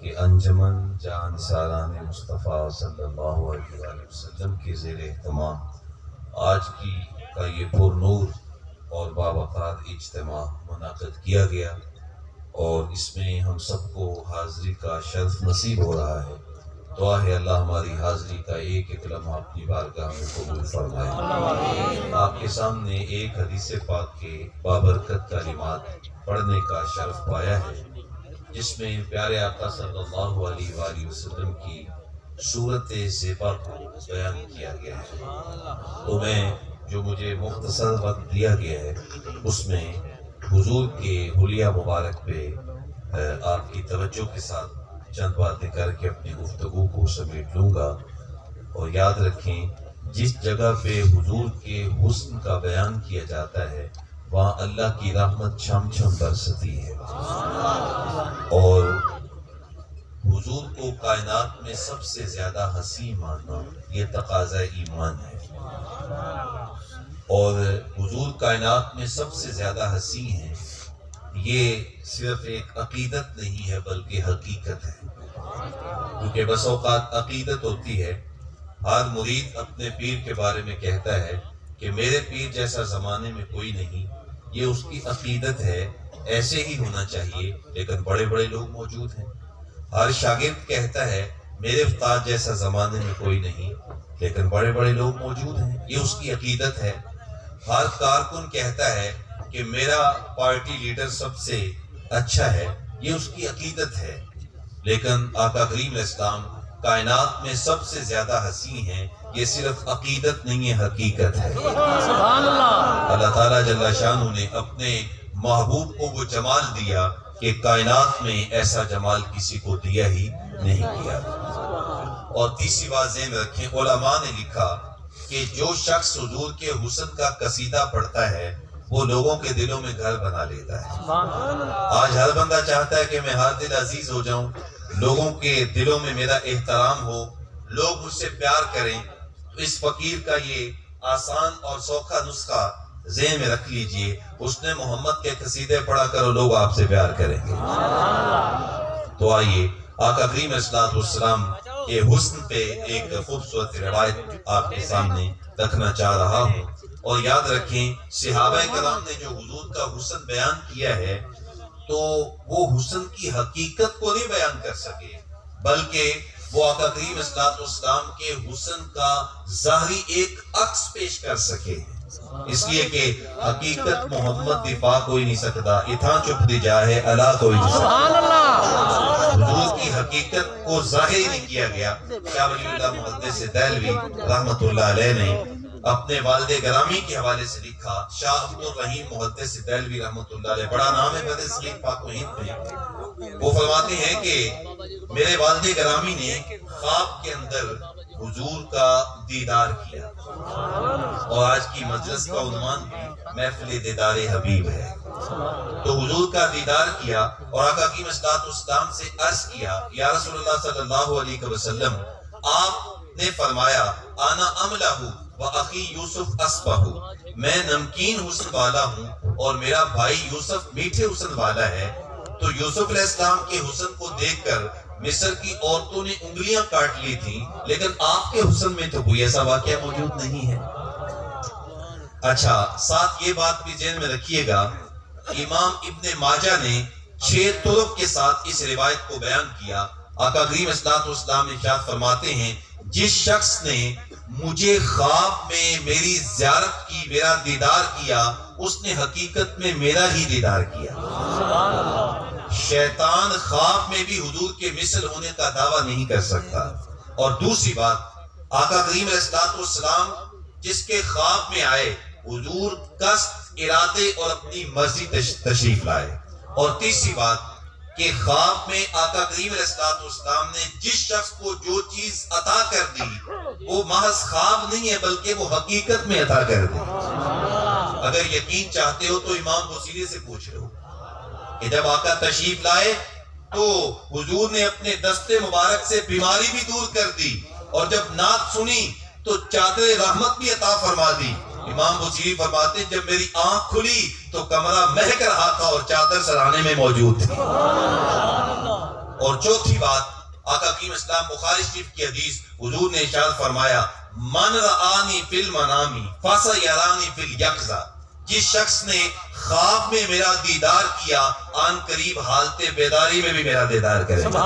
کہ انجمن جان سالان مصطفیٰ صلی اللہ علیہ وآلہ وسلم کے زیر اہتمام آج کا یہ پر نور اور باوقار اجتماع منعقد کیا گیا، اور اس میں ہم سب کو حاضری کا شرف نصیب ہو رہا ہے۔ دعا ہے اللہ ہماری حاضری کا ایک ایک لمحہ اپنی بارگاہ میں قبول فرمائے۔ آپ کے سامنے ایک حدیث پاک کے بابرکت کلمات پڑھنے کا شرف پایا ہے، جس میں پیارے آقا صلی اللہ علیہ وآلہ وسلم کی صورت زیبا کو بیان کیا گیا ہے۔ تو میں جو مجھے مختصر وقت دیا گیا ہے اس میں حضور کے حلیہ مبارک پہ آپ کی توجہ کے ساتھ چند باتیں کر کے اپنی گفتگو کو سمیٹ لوں گا۔ اور یاد رکھیں، جس جگہ پہ حضور کے حسن کا بیان کیا جاتا ہے وہاں اللہ کی رحمت چھم چھم برستی ہے، اور حضور کو کائنات میں سب سے زیادہ حسین ماننا یہ تقاضا ایمان ہے، اور حضور کائنات میں سب سے زیادہ حسین ہے یہ صرف ایک عقیدت نہیں ہے بلکہ حقیقت ہے، کیونکہ بس اوقات عقیدت ہوتی ہے۔ ہر مرید اپنے پیر کے بارے میں کہتا ہے کہ میرے پیر جیسا زمانے میں کوئی نہیں، یہ اس کی عقیدت ہے، ایسے ہی ہونا چاہیے، لیکن بڑے بڑے لوگ موجود ہیں۔ ہر شاگرد کہتا ہے میرے استاد جیسا زمانے میں کوئی نہیں، لیکن بڑے بڑے لوگ موجود ہیں، یہ اس کی عقیدت ہے۔ ہر کارکن کہتا ہے کہ میرا پارٹی لیڈر سب سے اچھا ہے، یہ اس کی عقیدت ہے، لیکن آقا کریم علیہ السلام کائنات میں سب سے زیادہ حسین ہیں، یہ صرف عقیدت نہیں ہے، حقیقت ہے۔ سبحان اللہ۔ اللہ تعالیٰ جل شانہ نے اپنے محبوب کو وہ جمال دیا کہ کائنات میں ایسا جمال کسی کو دیا ہی نہیں کیا۔ اور تیسری بات ذہن میں رکھیں، علماء نے لکھا کہ جو شخص حضور کے حسن کا قصیدہ پڑھتا ہے وہ لوگوں کے دلوں میں گھر بنا لیتا ہے۔ آج ہر بندہ چاہتا ہے کہ میں ہر دل عزیز ہو جاؤں، لوگوں کے دلوں میں میرا احترام ہو، لوگ مجھ سے پیار کریں۔ تو اس فقیر کا یہ آسان اور سوکھا نسخہ ذہن میں رکھ لیجئے، اس نے محمد کے قصیدے پڑھا کرو، لوگ آپ سے پیار کریں گے۔ تو آئیے آقا کریم علیہ السلام کے حسن پہ ایک خوبصورت روایت آپ کے سامنے رکھنا چاہ رہا ہوں۔ اور یاد رکھیں، صحابہ کرام نے جو حضور کا حسن بیان کیا ہے تو وہ حسن کی حقیقت کو نہیں بیان کر سکے، بلکہ وہ آقا کریم علیہ السلام کے حسن کا ظاہری ایک عکس پیش کر سکے، اس لیے کہ حقیقت محمد دفاع کوئی نہیں سکتا، اتھاں چپ دی جائے اللہ کوئی نہیں سکتا۔ حضور کی حقیقت کو ظاہر نہیں کیا گیا۔ شاہ ولی اللہ محدث دہلوی رحمت اللہ علیہ نے اپنے والد گرامی کے حوالے سے لکھا، شاہ عبد الرحیم محدث دہلوی رحمت اللہ علیہ، بڑا نام ہے بر صغیر پاک و ہند میں، وہ فرماتے ہیں کہ میرے والد گرامی نے خواب کے اندر حضور کا دیدار کیا، اور آج کی مجلس کا عنوان بھی محفل دیدار حبیب ہے۔ تو حضور کا دیدار کیا اور آقا کی السلام سے عرض کیا، یا رسول اللہ صلی اللہ علیہ وسلم، آپ نے فرمایا انا املہ و اخی یوسف اسبہ، میں نمکین حسن والا ہوں اور میرا بھائی یوسف میٹھے حسن والا ہے۔ تو یوسف علیہ السلام کے حسن کو دیکھ کر مصر کی عورتوں نے انگلیاں کاٹ لی تھیں، لیکن آپ کے حسن میں تو کوئی ایسا واقعہ موجود نہیں ہے۔ اچھا، ساتھ یہ بات بھی ذہن میں رکھیے گا، امام ابن ماجہ نے 6 طرق کے ساتھ اس روایت کو بیان کیا۔ آقا کریم صلی اللہ علیہ ارشاد فرماتے ہیں، جس شخص نے مجھے خواب میں میری زیارت کی، میرا دیدار کیا، اس نے حقیقت میں میرا ہی دیدار کیا۔ شیطان خواب میں بھی حضور کے مثل ہونے کا دعویٰ نہیں کر سکتا۔ اور دوسری بات، آقا کریم علیہ السلام جس کے خواب میں آئے، حضور قصد، ارادے اور اپنی مرضی تشریف لائے۔ اور تیسری بات کہ خواب میں آقا کریم علیہ السلام نے جس شخص کو جو چیز عطا کر دی وہ محض خواب نہیں ہے بلکہ وہ حقیقت میں عطا کر دی۔ اگر یقین چاہتے ہو تو امام بصیری سے پوچھ لو کہ جب آقا تشریف لائے تو حضور نے اپنے دستے مبارک سے بیماری بھی دور کر دی، اور جب نعت سنی تو چادر رحمت بھی عطا فرما دی۔ امام بصیری فرماتے ہیں جب میری آنکھ کھلی تو کمرہ مہک رہا تھا اور چادر سرانے میں موجود تھی۔ اور چوتھی بات، آقا کریم اسلام بخاری شریف کی حدیث، حضور نے ارشاد فرمایا من رآنی فی المنامی فسیرانی فی الیقظہ، جس شخص نے خواب میں میرا دیدار کیا آن قریب حالت بیداری میں بھی میرا دیدار کرے گا۔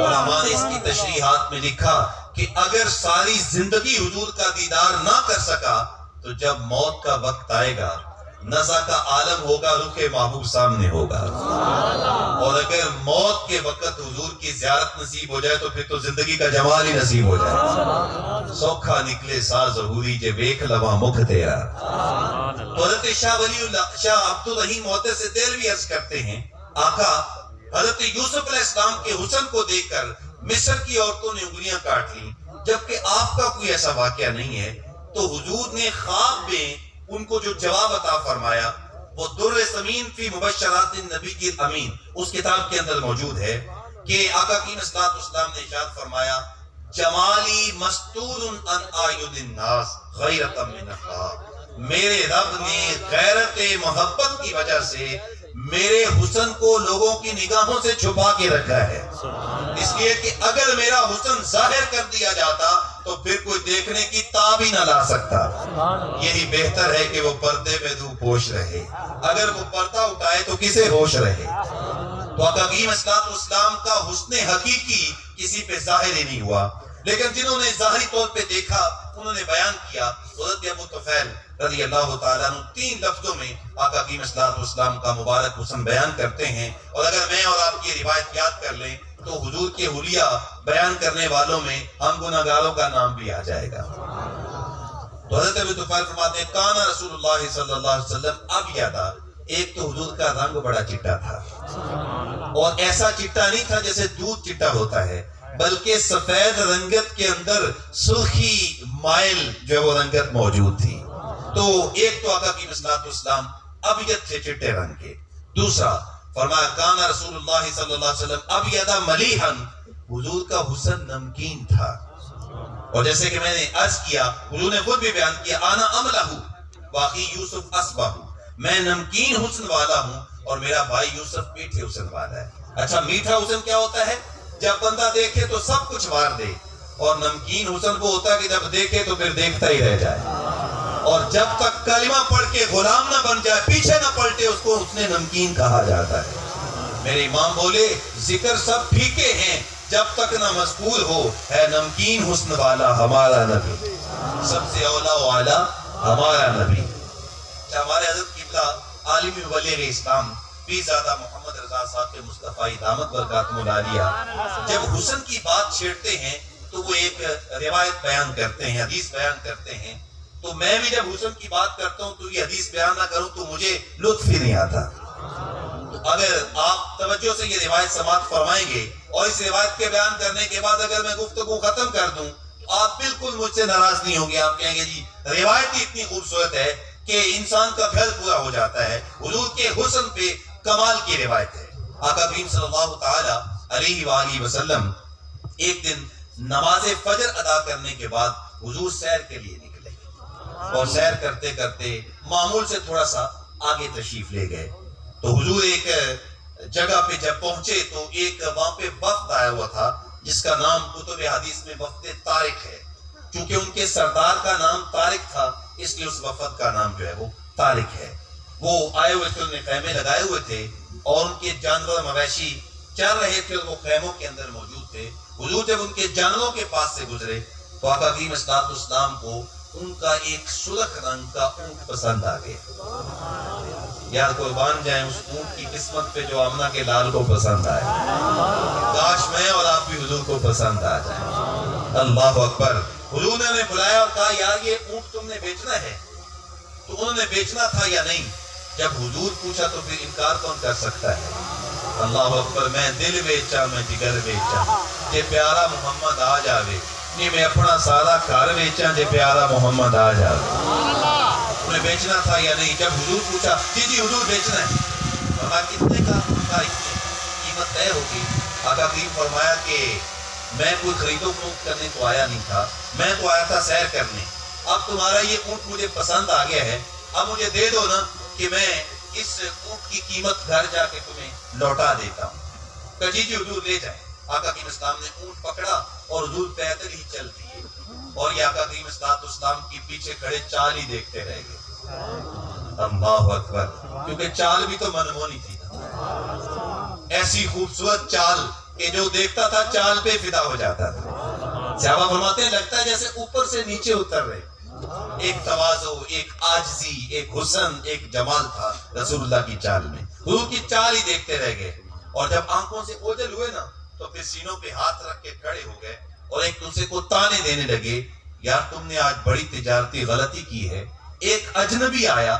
علماء نے اس کی تشریحات میں لکھا کہ اگر ساری زندگی حضور کا دیدار نہ کر سکا تو جب موت کا وقت آئے گا نزع کا عالم ہوگا، رخ محبوب سامنے ہوگا، اور اگر موت کے وقت حضور کی زیارت نصیب ہو جائے تو پھر تو زندگی کا جمال ہی نصیب ہو جائے۔ سوکھا نکلے سا ظہوری جے ویکھ لواں مکھ تیرا۔ تو حضرت شاہ ولی اللہ شاہ عبدالرحیم محدث سے دہلوی عرض کرتے ہیں، آقا حضرت یوسف علیہ السلام کے حسن کو دیکھ کر مصر کی عورتوں نے انگلیاں کاٹ لیں، جبکہ آپ کا کوئی ایسا واقعہ نہیں ہے۔ تو حضور نے خواب میں ان کو جو جواب عطا فرمایا وہ در ثمین فی مبشرات النبی الامین اس کتاب کے اندر موجود ہے کہ آقا کی صلی اللہ نے ارشاد فرمایا جمالی مستور عن اعین الناس غیرۃ من اللہ، میرے رب نے غیرت محبت کی وجہ سے میرے حسن کو لوگوں کی نگاہوں سے چھپا کے رکھا ہے، اس لیے کہ اگر میرا حسن ظاہر کر دیا جاتا تو پھر کوئی دیکھنے کی تاب ہی نہ لا سکتا۔ یہی بہتر ہے کہ وہ پردے میں دو پوش رہے، اگر وہ پردہ اٹھائے تو کسے ہوش رہے۔ تو آقا کریم صلی اللہ علیہ وسلم کا حسن حقیقی کسی پہ ظاہر ہی نہیں ہوا، لیکن جنہوں نے ظاہری طور پہ دیکھا انہوں نے بیان کیا۔ حضرت ابو طفیل رضی اللہ تعالیٰ عنہ 3 لفظوں میں آقا کریم صلی اللہ علیہ وسلم کا مبارک حسن بیان کرتے ہیں، اور اگر میں اور آپ کی روایت یاد کر لیں تو حضور کے حلیہ بیان کرنے والوں میں ہم گناہگاروں کا نام بھی آ جائے گا۔ تو حضرت ابو طفیل فرماتے ہیں کانا رسول اللہ صلی اللہ علیہ وسلم ابیضا، ایک تو حضور کا رنگ بڑا چٹا تھا، اور ایسا چٹا نہیں تھا جیسے دودھ چٹا ہوتا ہے، بلکہ سفید رنگت کے اندر سرخی مائل جو ہے وہ رنگت موجود تھی۔ تو ایک تو آقا کی صلی اللہ علیہ وسلم ابیض تھے چٹے رنگ کے، دوسرا فرمایا کانا رسول اللہ صلی اللہ علیہ وسلم ابیض ملیحن، حضور کا حسن نمکین تھا، اور جیسے کہ میں نے عرض کیا حضور نے خود بھی بیان کیا انا املہ باقی یوسف اسبہ، میں نمکین حسن والا ہوں اور میرا بھائی یوسف میٹھے حسن والا ہے۔ اچھا میٹھا حسن کیا ہوتا ہے؟ جب بندہ دیکھے تو سب کچھ مار دے، اور نمکین حسن وہ ہوتا ہے کہ جب دیکھے تو پھر دیکھتا ہی رہ جائے، اور جب تک کلمہ پڑھ کے غلام نہ بن جائے پیچھے نہ پلٹے اس کو حسن نمکین کہا جاتا ہے۔ میرے امام بولے ذکر سب پھیکے ہیں جب تک نہ مذکور ہو ہے نمکین حسن والا ہمارا نبی، سب سے اولا و اعلیٰ ہمارا نبی۔ ہمارے حضرت قبلہ عالم ولی اسلام پیرزادہ محمد رضا صاحب کے مصطفیٰ دامت برکاتہ العالیہ جب حسن کی بات چھیڑتے ہیں تو وہ ایک روایت بیان کرتے ہیں، حدیث بیان کرتے ہیں، تو میں بھی جب حسن کی بات کرتا ہوں تو یہ حدیث بیان نہ کروں تو مجھے لطف ہی نہیں آتا۔ اگر آپ توجہ سے یہ روایت سماعت فرمائیں گے اور اس روایت کے بیان کرنے کے بعد اگر میں گفتگو ختم کر دوں تو آپ بالکل مجھ سے ناراض نہیں ہوں گے، آپ کہیں گے جی روایت ہی اتنی خوبصورت ہے کہ انسان کا گھر پورا ہو جاتا ہے، حضور کے حسن پہ کمال کی روایت ہے۔ آقا کریم صلی اللہ تعالی علیہ وآلہ وسلم ایک دن نماز فجر ادا کرنے کے بعد حضور سیر کے لیے نکلے، اور سیر کرتے کرتے معمول سے تھوڑا سا آگے تشریف لے گئے، تو حضور ایک جگہ پہ جب پہنچے تو ایک وہاں پہ وفد آیا ہوا تھا جس کا نام کتب حدیث میں وفد طارق ہے، چونکہ ان کے سردار کا نام طارق تھا اس لیے اس وفد کا نام جو ہے وہ طارق ہے۔ وہ آئے ہوئے تھے، انہوں نے خیمے لگائے ہوئے تھے اور ان کے جانور مویشی چل رہے تھے اور وہ خیموں کے اندر موجود تھے۔ حضور جب ان کے جانوروں کے پاس سے گزرے تو آقا کریم صلی اللہ علیہ وسلم کو ان کا ایک سرخ رنگ کا اونٹ پسند آ گیا۔ یار قربان جائیں اس اونٹ کی قسمت پہ جو آمنہ کے لال کو پسند آئے، کاش میں اور آپ بھی حضور کو پسند آ جائیں۔ اللہ اکبر۔ حضور نے انہیں بلایا اور کہا یار یہ اونٹ تم نے بیچنا ہے؟ تو انہوں نے بیچنا تھا یا نہیں؟ جب حضور پوچھا تو پھر انکار کون کر سکتا ہے؟ اللہ اکبر۔ میں دل بیچا میں جگر بیچا جے پیارا محمد آ جاوے، نہیں میں اپنا سارا گھر بیچا جے پیارا محمد آ جاوے۔ انہیں بیچنا تھا یا نہیں؟ جب حضور پوچھا جی حضور بیچنا ہے، فرمایا کتنے کا؟ قیمت طے ہوگی۔ آقا کریم فرمایا کہ میں کوئی خرید و فروخت کرنے کو آیا نہیں تھا، میں تو آیا تھا سیر کرنے، اب تمہارا یہ اونٹ مجھے پسند آ گیا ہے، اب مجھے دے دو نا کہ میں اس اونٹ کی قیمت گھر جا کے تمہیں لوٹا دیتا ہوں۔ کہ جی حضور لے جائیں. آقا کریم اسلام نے اونٹ پکڑا اور حضور پیدل ہی چل دیے اور یہ آقا کریم اسلام کی پیچھے کھڑے چال ہی دیکھتے رہ گئے. اللہ اکبر. کیونکہ چال بھی تو منمونی تھی نا، ایسی خوبصورت چال کہ جو دیکھتا تھا چال پہ فدا ہو جاتا تھا. صحابہ فرماتے ہیں لگتا ہے جیسے اوپر سے نیچے اتر رہے. ایک تواضع، ایک عاجزی، ایک حسن، ایک جمال تھا رسول اللہ کی چال میں. حضور کی چال ہی دیکھتے رہ گئے اور جب آنکھوں سے اوجھل ہوئے نا تو پھر سینوں پہ ہاتھ رکھ کے کھڑے ہو گئے اور ایک دوسرے کو تانے دینے لگے. یار تم نے آج بڑی تجارتی غلطی کی ہے. ایک اجنبی آیا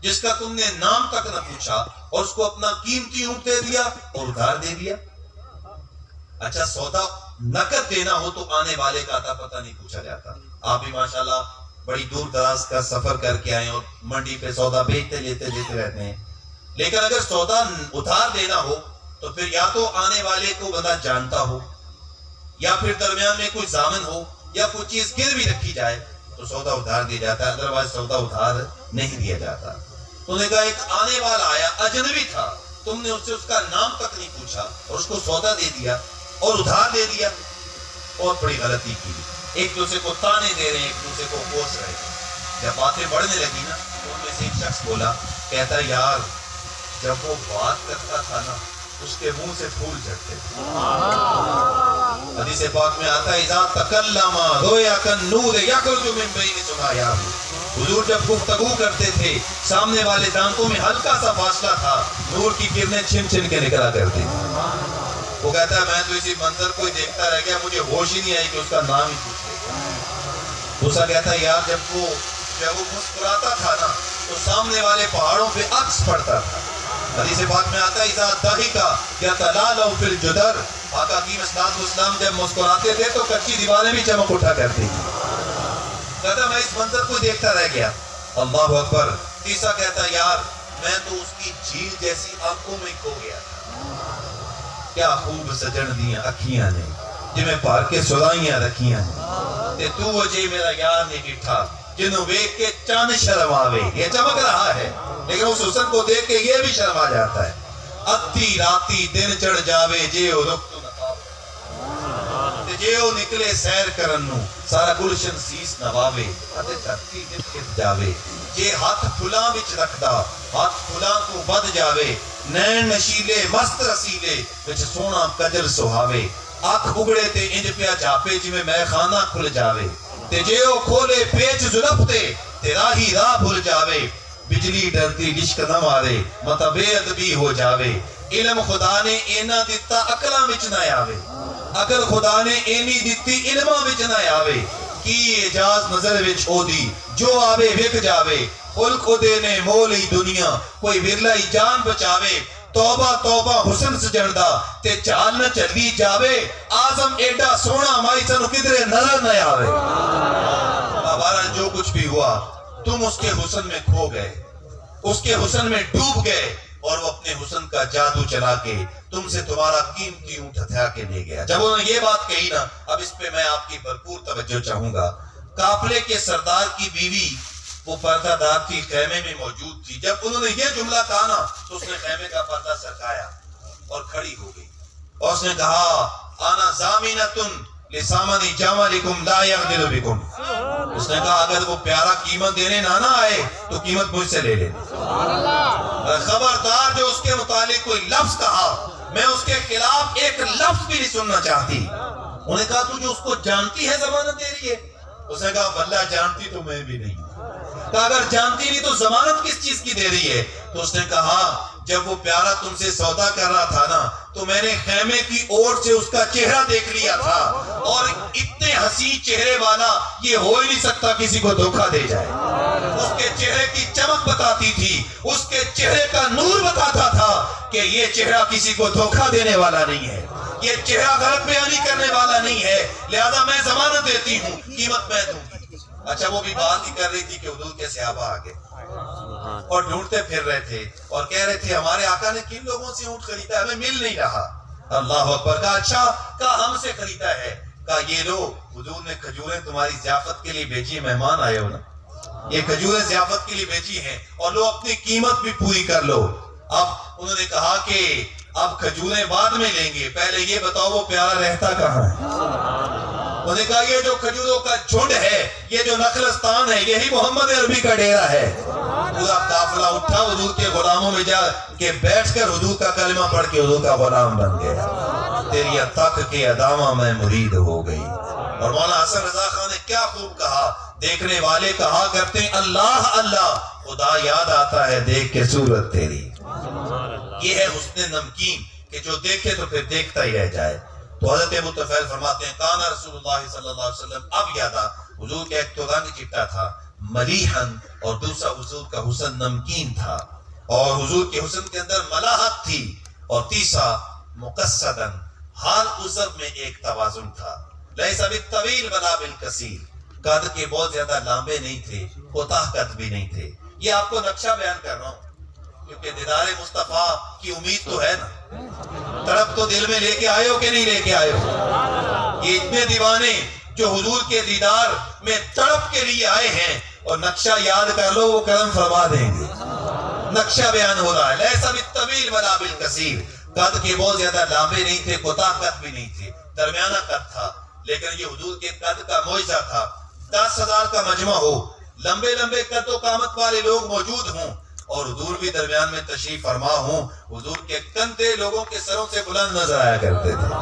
جس کا تم نے نام تک نہ پوچھا اور اس کو اپنا قیمتی اونٹ دے دیا اور ادھار دے دیا. اچھا سودا نقد دینا ہو تو آنے والے کا عطا پتہ نہیں پوچھا جاتا. آپ بھی ماشاءاللہ بڑی دور دراز کا سفر کر کے آئے اور منڈی پہ سودا بیچتے لیتے رہتے ہیں. لیکن اگر سودا ادھار دینا ہو تو پھر یا تو آنے والے کو بندہ جانتا ہو یا پھر درمیان میں کوئی ضامن ہو یا کوئی چیز گر بھی رکھی جائے تو سودا ادھار دیا جاتا ہے، ادروائز سودا ادھار نہیں دیا جاتا. تو نے کہا ایک آنے والا آیا، اجنبی تھا، تم نے اس سے اس کا نام تک نہیں پوچھا اور اس کو سودا دے دیا اور ادھار دے دیا. بہت بڑی غلطی کی. ایک دوسرے کو تانے دے رہے ہیں، ایک دوسرے کو کوس رہے ہیں. جب باتیں بڑھنے لگی نا تو ان میں سے ایک شخص بولا، کہتا یار جب وہ بات کرتا تھا نا اس کے منہ سے پھول جھڑتے تھے. حدیث پاک میں آتا ہے اذا تکلم رویا کالنور یخرج من بین ثنایاہ. حضور جب گفتگو کرتے تھے سامنے والے دانتوں میں ہلکا سا فاصلہ تھا، نور کی کرنیں چھن چھن کے نکلا کرتی. وہ کہتا ہے میں تو اسی منظر کو ہی دیکھتا رہ گیا، مجھے ہوش ہی نہیں آئی کہ اس کا نام ہی پوچھ. دوسرا کہتا ہے یار جب وہ مسکراتا تھا نا تو سامنے والے پہاڑوں پہ عکس پڑتا تھا. حدیث پاک میں آتا ہے اذا ضحک یتلالؤ فی الجدر. آقا کریم اسلام جب مسکراتے تھے تو کچی دیواریں بھی چمک اٹھا کرتی تھی. کہتا میں اس منظر کو دیکھتا رہ گیا. اللہ اکبر. تیسرا کہتا یار میں تو اس کی جھیل جیسی آنکھوں میں کھو گیا تھا. کیا خوب سجن دیاں اکھیاں نے جی پار کے سلائیاں رکھیاں نے تے تو وجہ میرا یار نہیں ڈٹھا جنہوں دیکھ کے چاند شرم آوے. یہ چمک رہا ہے لیکن اس حسن کو دیکھ کے یہ بھی شرم آ جاتا ہے. ادھی راتی دن چڑھ جاوے جے او رخ تو نقاب تے جے او نکلے سیر کرن نو سارا گلشن سیس نواوے اتے دھرتی نکت جاوے جے ہاتھ پھلاں وچ رکھدا ہاتھ پھلاں تو بد جاوے نین نشیلے مست رسیلے وچ سونا کجل سہاوے آنکھ اگڑے تے انج پیا جاپے جی میں خانہ کھل جاوے تے جے او کھولے پیچ زلف تے راہی راہ بھول جاوے بجلی ڈرتی لشک نہ مارے متا بے ادبی ہو جاوے. علم خدا نے اینا دیتا عقلاں وچ نہ آوے اگر خدا نے اینی دیتی علماں وچ نہ آوے. کی اجاز نظر وچ او دی جو آوے وک جاوے خلق دے نے مولی دنیا کوئی ورلائی جان بچاوے. توبہ توبہ حسن سجندہ تے چال نہ چلی جاوے آزم ایڈا سونا مائی سنو کدرے نظر نہ آوے. بہرحال جو کچھ بھی ہوا تم اس کے حسن میں کھو گئے، اس کے حسن میں ڈوب گئے اور وہ اپنے حسن کا جادو چلا کے تم سے تمہارا قیمتی اونٹ ہتھیا کے لے گیا. جب انہوں نے یہ بات کہی نا اب اس پہ میں آپ کی بھرپور توجہ چاہوں گا. قافلے کے سردار کی بیوی وہ پردہ دار تھی، خیمے میں موجود تھی. جب انہوں نے یہ جملہ کہا نا تو اس نے خیمے کا پردہ سرکایا اور کھڑی ہو گئی اور اس نے کہا انا ضامنۃ لسامنی جمالکم لا یغدر بکم. اس نے کہا اگر وہ پیارا قیمت دینے نہ آئے تو قیمت مجھ سے لے لے. خبردار جو اس کے متعلق کوئی لفظ کہا میں اس کے خلاف ایک لفظ بھی نہیں سننا چاہتی. انہوں نے کہا تو جو اس کو جانتی ہے ضمانت دے رہی ہے؟ اس نے کہا واللہ جانتی تو میں بھی نہیں. کہا اگر جانتی نہیں تو ضمانت کس چیز کی دے رہی ہے؟ تو اس نے کہا جب وہ پیارا تم سے سودا کر رہا تھا نا تو میں نے خیمے کی اوٹ سے اس کا چہرہ دیکھ لیا تھا اور اتنے حسین چہرے والا یہ ہو ہی نہیں سکتا کسی کو دھوکہ دے جائے. اس کے چہرے کی چمک بتاتی تھی، اس کے چہرے کا نور بتاتا تھا کہ یہ چہرہ کسی کو دھوکہ دینے والا نہیں ہے، یہ چہرہ غلط بیانی کرنے والا نہیں ہے، لہذا میں ضمانت دیتی ہوں، قیمت میں دوں گی. اچھا وہ بھی بات ہی کر رہی تھی کہ حضور کے صحابہ آگے اور ڈھونڈتے پھر رہے تھے اور کہہ رہے تھے ہمارے آقا نے کن لوگوں سے اونٹ خریدا ہے، ہمیں مل نہیں رہا. اللہ اکبر. کہا اچھا کہا ہم سے خریدا ہے. کہا یہ لو حضور نے کھجوریں تمہاری ضیافت کے لیے بھیجی، مہمان آئے ہو نا، یہ کھجوریں ضیافت کے لیے بھیجی ہیں اور لو اپنی قیمت بھی پوری کر لو. اب انہوں نے کہا کہ اب کھجوریں بعد میں لیں گے، پہلے یہ بتاؤ وہ پیارا رہتا کہاں ہے؟ انہوں نے کہا یہ جو کھجوروں کا جھنڈ ہے، یہ جو نخلستان ہے، یہی محمد عربی کا ڈیرا ہے۔ پورا قافلہ اٹھا، حضور کے غلاموں میں جا کے بیٹھ کر حضور کا کلمہ پڑھ کے حضور کا غلام بن گیا۔ تیری تک کے ادامہ میں مرید ہو گئی۔ اور مولانا حسن رضا خان نے کیا خوب کہا، دیکھنے والے کہا کرتے ہیں اللہ اللہ، خدا یاد آتا ہے دیکھ کے صورت تیری۔ یہ ہے حسن نمکین کہ جو دیکھے تو پھر دیکھتا ہی رہ جائے۔ تو حضرت ابو طفیل فرماتے ہیں کانا رسول اللہ صلی اللہ علیہ وسلم اب یادا، حضور کا ایک تو رنگ چٹا تھا ملیحن، اور دوسرا حضور کا حسن نمکین تھا، اور حضور کے حسن کے اندر ملاحت تھی، اور تیسرا مقصدن، ہر عضو میں ایک توازن تھا۔ لیس بالطویل ولا بالقصیر، قد کے بہت زیادہ لمبے نہیں تھے، کوتاہ قد بھی نہیں تھے۔ یہ آپ کو نقشہ بیان کر رہا ہوں کیونکہ دیدار مصطفیٰ کی امید تو ہے نا، تڑپ تو دل میں لے کے آئے ہو کہ نہیں لے کے آئے ہو؟ یہ اتنے دیوانے جو حضور کے دیدار میں تڑپ کے لیے آئے ہیں، اور نقشہ یاد کر لو وہ کرم فرما دیں گے۔ نقشہ بیان ہو رہا ہے لیس بالطویل ولا بالقصیر، قد کے بہت زیادہ لمبے نہیں تھے، کوتاہ قد بھی نہیں تھے، درمیانہ قد تھا۔ لیکن یہ حضور کے قد کا معجزہ تھا، 10,000 کا مجمع ہو، لمبے لمبے قد و قامت والے لوگ موجود ہوں، اور حضور بھی درمیان میں تشریف فرما ہوں، حضور کے کندھے لوگوں کے سروں سے بلند نظر آیا کرتے تھے۔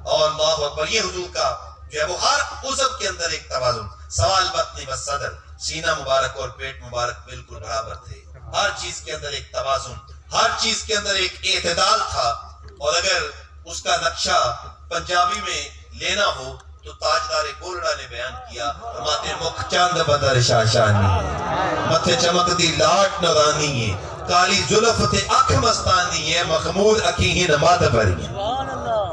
اور اللہ اکبر، یہ حضور کا جو ہے وہ ہر عضو کے اندر ایک توازن، سوال بطن و صدر، سینہ مبارک اور پیٹ مبارک بالکل برابر تھے، ہر چیز کے اندر ایک توازن، ہر چیز کے اندر ایک اعتدال تھا۔ اور اگر اس کا نقشہ پنجابی میں لینا ہو تو تاجدار گولڑا نے بیان کیا، فرماتے مکھ چاند بدر شاشانی ہے، متھے چمک دی لاٹ نورانی ہے، کالی زلف تے اکھ مستانی ہے، مخمور اکھی نماد بری۔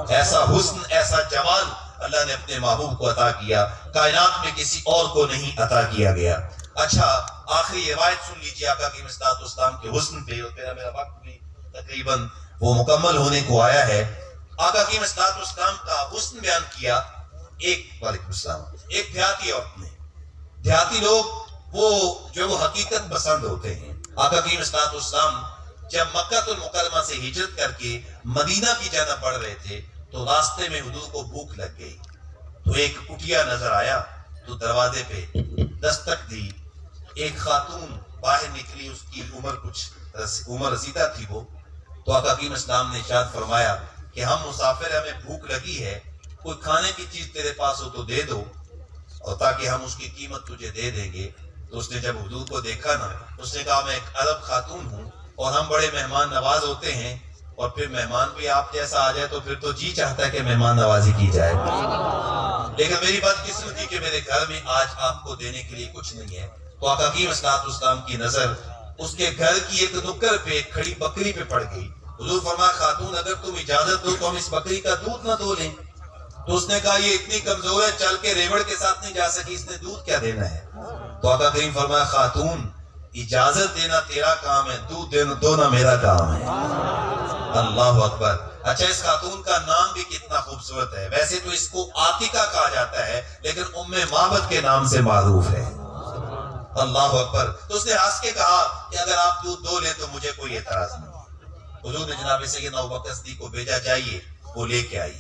ایسا حسن، ایسا جمال اللہ نے اپنے محبوب کو عطا کیا، کائنات میں کسی اور کو نہیں عطا کیا گیا۔ اچھا، آخری روایت سن لیجیے آقا کی مصطفیٰ اسلام کے حسن پہ، اور میرا وقت بھی تقریباً وہ مکمل ہونے کو آیا ہے۔ آقا کی مصطفیٰ اسلام کا حسن بیان کیا وعلیکم السلام، ایک دیہاتی عورت نے۔ دیہاتی لوگ وہ جو وہ حقیقت پسند ہوتے ہیں۔ آقا کی مصطفیٰ اسلام جب مکہ المکرمہ سے ہجرت کر کے مدینہ کی جانب بڑھ رہے تھے تو راستے میں حضور کو بھوک لگ گئی، تو ایک کٹیا نظر آیا تو دروازے پہ دستک دی، ایک خاتون باہر نکلی، اس کی عمر رسیدہ تھی وہ، تو آقا کی اسلام نے ارشاد فرمایا کہ ہم مسافر ہیں، ہمیں بھوک لگی ہے، کوئی کھانے کی چیز تیرے پاس ہو تو دے دو، اور تاکہ ہم اس کی قیمت تجھے دے دیں گے۔ تو اس نے جب حضور کو دیکھا نا، اس نے کہا میں ایک عرب خاتون ہوں، اور ہم بڑے مہمان نواز ہوتے ہیں، اور پھر مہمان بھی آپ جیسا آ جائے تو پھر تو جی چاہتا ہے کہ مہمان نوازی کی جائے، لیکن میری بدقسمتی کہ میرے گھر میں آج آپ کو دینے کے لیے کچھ نہیں ہے۔ تو آقا کی اسلام کی نظر اس کے گھر کی ایک نکر پہ کھڑی بکری پہ پڑ گئی۔ حضور فرمایا خاتون اگر تم اجازت دو تو ہم اس بکری کا دودھ نہ دو لیں۔ تو اس نے کہا یہ اتنی کمزور ہے، چل کے ریوڑ کے ساتھ نہیں جا سکی، اس نے دودھ کیا دینا ہے؟ تو آقا کریم فرمایا خاتون اجازت دینا تیرا کام ہے، دودھ دینا میرا کام ہے۔ اللہ اکبر۔ اچھا، اس خاتون کا نام بھی کتنا خوبصورت ہے، ویسے تو اس کو عاتقہ کہا جاتا ہے لیکن ام معبد کے نام سے معروف ہے۔ اللہ اکبر۔ تو اس نے ہنس کے کہا کہ اگر آپ دودھ دو لیں تو مجھے کوئی اعتراض نہیں۔ حضور نے جناب سیدنا ابوبکر صدیق کو بھیجا جائیے، وہ لے کے آئی،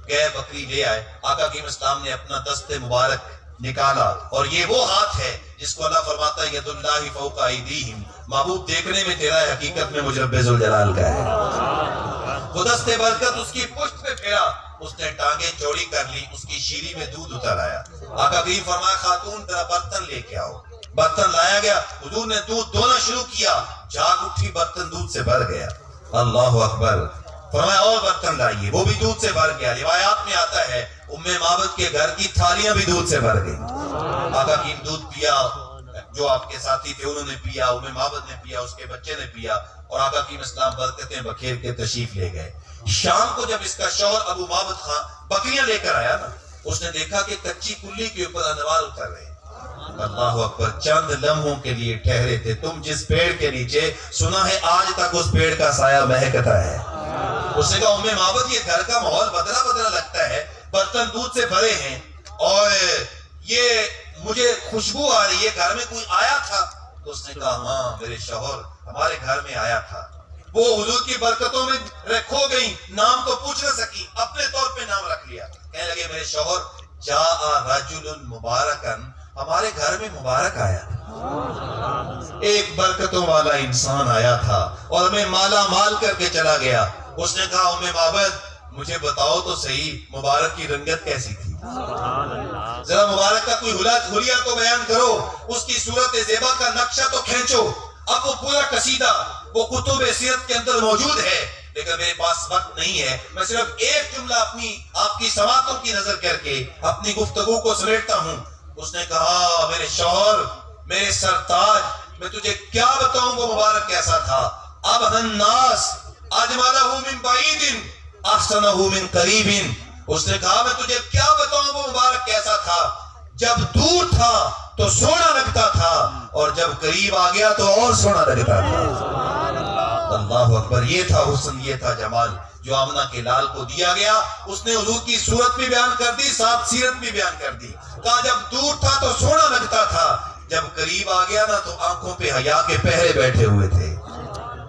گئے بکری لے آئے، آقا کی اسلام نے اپنا دست مبارک نکالا، اور یہ وہ ہاتھ ہے جس کو اللہ فرماتا ہے ید اللہ فوق ایدیہم، محبوب دیکھنے میں تیرا ہے، حقیقت میں مجھ رب ذوالجلال کا ہے۔ وہ دست برکت اس کی پشت پہ پھیرا، اس نے ٹانگیں چوڑی کر لی، اس کی شیری میں دودھ اتر آیا۔ آقا کریم فرمایا خاتون تیرا برتن لے کے آؤ۔ برتن لایا گیا، حضور نے دودھ دونا شروع کیا، جاگ اٹھی، برتن دودھ سے بھر گیا۔ اللہ اکبر۔ فرمایا اور برتن لائیے، وہ بھی دودھ سے بھر گیا۔ روایات میں آتا ہے ام معبد کے گھر کی تھالیاں بھی دودھ سے بھر گئی۔ آقا کی دودھ پیا، جو آپ کے ساتھی تھے انہوں نے پیا، ام معبد نے پیا، اس کے بچے نے پیا، اور آقا کی اسلام برکتیں بکھیر کے تشریف لے گئے۔ شام کو جب اس کا شوہر ابو معبد خان بکریاں لے کر آیا نا، اس نے دیکھا کہ کچی کلی کے اوپر انوار اتر رہے۔ اللہ اکبر۔ چند لمحوں کے لیے ٹھہرے تھے، تم جس پیڑ کے نیچے، سنا ہے آج تک اس پیڑ کا سایہ مہکتا ہے۔ اس نے کہا ام معبد یہ گھر کا ماحول بدلا بدلا لگتا ہے، برتن دودھ سے بھرے ہیں، اور یہ مجھے خوشبو آ رہی ہے، گھر میں کوئی آیا تھا؟ تو اس نے کہا ہاں میرے شوہر ہمارے گھر میں آیا تھا، وہ حضور کی برکتوں میں کھو گئی، نام تو پوچھ نہ سکی، اپنے طور پہ نام رکھ لیا۔ کہنے لگے میرے شوہر جاء رجل مبارکن، ہمارے گھر میں مبارک آیا، ایک برکتوں والا انسان آیا تھا اور ہمیں مالا مال کر کے چلا گیا۔ اس نے کہا ام معبد مجھے بتاؤ تو صحیح مبارک کی رنگت کیسی تھی، ذرا مبارک کا کوئی حلیہ تو بیان کرو، اس کی صورت زیبا کا نقشہ تو کھینچو۔ اب وہ پورا قصیدہ وہ کتب سیرت کے اندر موجود ہے، لیکن میرے پاس وقت نہیں ہے، میں صرف ایک جملہ آپ کی سماعتوں کی نظر کر کے اپنی گفتگو کو سمیٹتا ہوں۔ اس نے کہا میرے شوہر، میرے سرتاج، میں تجھے کیا بتاؤں وہ مبارک کیسا تھا۔ اب الناس اجملہ من بعید احسنہ من قریب، اس نے کہا میں تجھے کیا بتاؤں وہ مبارک کیسا تھا، جب دور تھا تو سونا لگتا تھا اور جب قریب آ گیا تو اور سونا لگتا تھا۔ اللہ اکبر، یہ تھا حسن، یہ تھا جمال جو آمنہ کے لال کو دیا گیا۔ اس نے حضور کی صورت بھی بیان کر دی، ساتھ سیرت بھی بیان کر دی۔ کہا جب دور تھا تو سونا لگتا تھا، جب قریب آ گیا نا تو آنکھوں پہ حیا کے پہرے بیٹھے ہوئے تھے،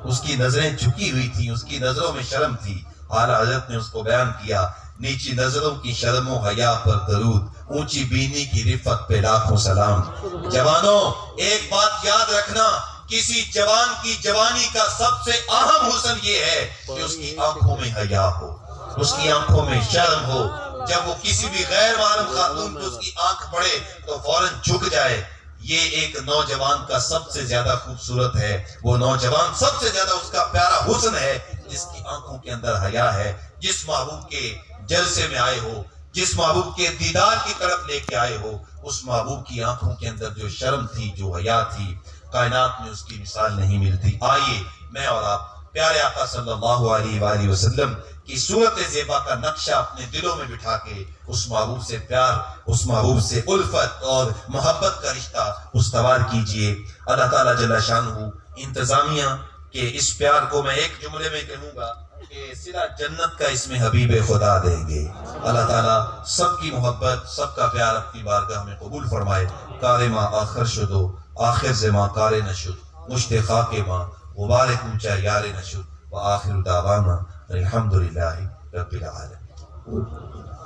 اس کی نظریں جھکی ہوئی تھیں، اس کی نظروں میں شرم تھی۔ اعلیٰ حضرت نے اس کو بیان کیا، نیچی نظروں کی شرم و حیا پر درود، اونچی بینی کی رفت پہ لاکھوں سلام۔ جوانوں ایک بات یاد رکھنا، کسی جوان کی جوانی کا سب سے اہم حسن یہ ہے کہ اس کی آنکھوں میں حیا ہو، اس کی آنکھوں میں شرم ہو۔ جب وہ کسی بھی غیر محرم خاتون پہ اس کی آنکھ پڑے تو فوراً جھک جائے۔ یہ ایک نوجوان کا سب سے زیادہ خوبصورت ہے، وہ نوجوان سب سے زیادہ اس کا پیارا حسن ہے جس کی آنکھوں کے اندر حیا ہے، جس محبوب کے جلسے میں آئے ہو، جس محبوب کے دیدار کی طرف لے کے آئے ہو، اس محبوب کی آنکھوں کے اندر جو شرم تھی، جو حیا تھی، کائنات میں اس کی مثال نہیں ملتی۔ آئیے میں اور آپ پیارے آقا صلی اللہ علیہ وآلہ وسلم کی صورت زیبا کا نقشہ اپنے دلوں میں بٹھا کے اس محبوب سے پیار، اس محبوب سے الفت اور محبت کا رشتہ استوار کیجئے۔ اللہ تعالیٰ جل شانہ انتظامیہ کے اس پیار کو میں ایک جملے میں کہوں گا کہ صلہ جنت کا اس میں حبیب خدا دیں گے۔ اللہ تعالیٰ سب کی محبت، سب کا پیار اپنی بارگاہ میں قبول فرمائے۔ کار ماں آخر شدو، آخر زماں کار نشد، مشت خاک ماں مبارک اونچا یار نشد، وآخر دعوانا الحمدللہ رب العالمین۔